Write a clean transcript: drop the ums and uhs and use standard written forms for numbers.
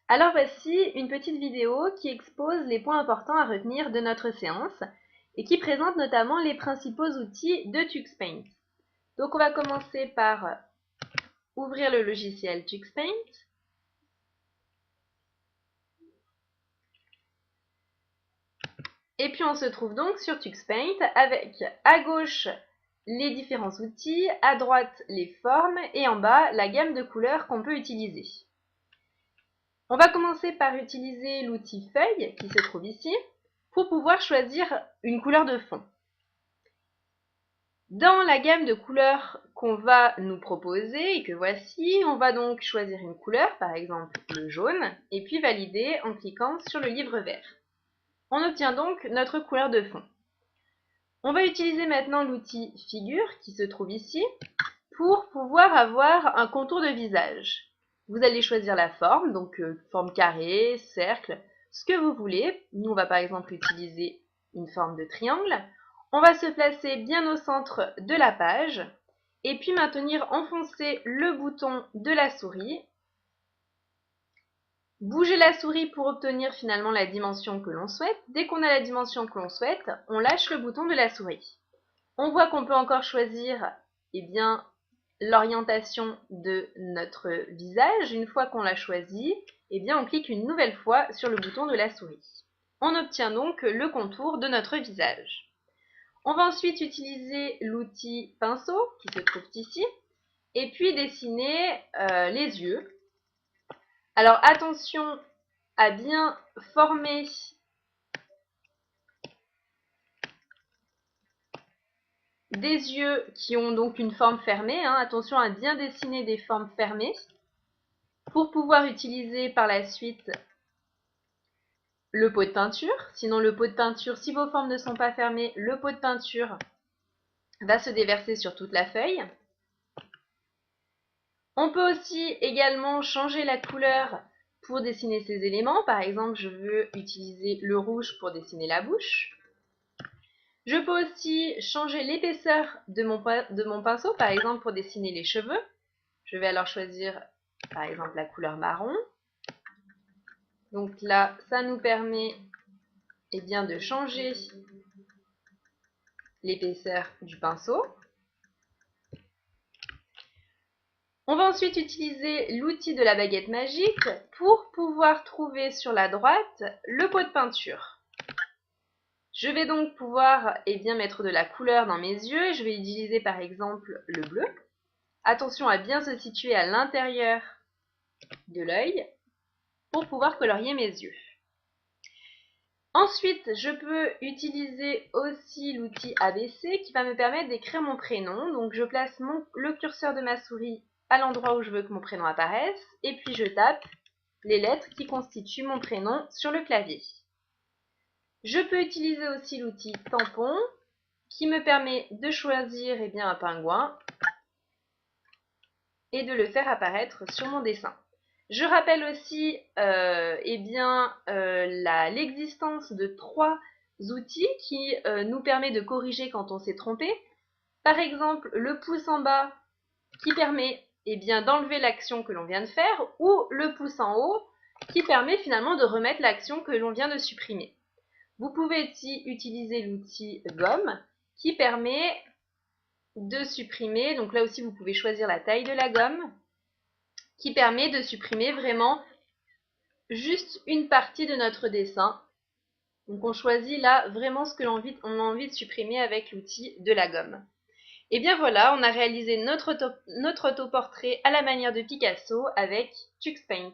Alors voici une petite vidéo qui expose les points importants à retenir de notre séance et qui présente notamment les principaux outils de TuxPaint. Donc on va commencer par ouvrir le logiciel TuxPaint. Et puis on se trouve donc sur TuxPaint avec à gauche les différents outils, à droite les formes et en bas la gamme de couleurs qu'on peut utiliser. On va commencer par utiliser l'outil feuille qui se trouve ici pour pouvoir choisir une couleur de fond. Dans la gamme de couleurs qu'on va nous proposer et que voici, on va donc choisir une couleur, par exemple le jaune, et puis valider en cliquant sur le livre vert. On obtient donc notre couleur de fond. On va utiliser maintenant l'outil figure qui se trouve ici pour pouvoir avoir un contour de visage. Vous allez choisir la forme, donc forme carré, cercle, ce que vous voulez. Nous, on va par exemple utiliser une forme de triangle. On va se placer bien au centre de la page et puis maintenir enfoncé le bouton de la souris. Bouger la souris pour obtenir finalement la dimension que l'on souhaite. Dès qu'on a la dimension que l'on souhaite, on lâche le bouton de la souris. On voit qu'on peut encore choisir l'orientation de notre visage. Une fois qu'on l'a choisi, on clique une nouvelle fois sur le bouton de la souris. On obtient donc le contour de notre visage. On va ensuite utiliser l'outil pinceau qui se trouve ici et puis dessiner les yeux. Alors attention à bien former des yeux qui ont donc une forme fermée. Attention à bien dessiner des formes fermées pour pouvoir utiliser par la suite le pot de peinture. Sinon le pot de peinture, si vos formes ne sont pas fermées, le pot de peinture va se déverser sur toute la feuille. On peut aussi également changer la couleur pour dessiner ces éléments. Par exemple, je veux utiliser le rouge pour dessiner la bouche. Je peux aussi changer l'épaisseur de mon pinceau, par exemple pour dessiner les cheveux. Je vais alors choisir par exemple la couleur marron. Donc là, ça nous permet de changer l'épaisseur du pinceau. On va ensuite utiliser l'outil de la baguette magique pour pouvoir trouver sur la droite le pot de peinture. Je vais donc pouvoir mettre de la couleur dans mes yeux. Je vais utiliser par exemple le bleu. Attention à bien se situer à l'intérieur de l'œil pour pouvoir colorier mes yeux. Ensuite, je peux utiliser aussi l'outil ABC qui va me permettre d'écrire mon prénom. Donc je place le curseur de ma souris à l'endroit où je veux que mon prénom apparaisse et puis je tape les lettres qui constituent mon prénom sur le clavier. Je peux utiliser aussi l'outil tampon qui me permet de choisir un pingouin et de le faire apparaître sur mon dessin. Je rappelle aussi l'existence de 3 outils qui nous permettent de corriger quand on s'est trompé. Par exemple, le pouce en bas qui permet d'enlever l'action que l'on vient de faire ou le pouce en haut qui permet finalement de remettre l'action que l'on vient de supprimer. Vous pouvez aussi utiliser l'outil gomme qui permet de supprimer, donc là aussi vous pouvez choisir la taille de la gomme, qui permet de supprimer vraiment juste une partie de notre dessin. Donc on choisit là vraiment ce que l'on a envie de supprimer avec l'outil de la gomme. Et bien voilà, on a réalisé notre autoportrait à la manière de Picasso avec TuxPaint.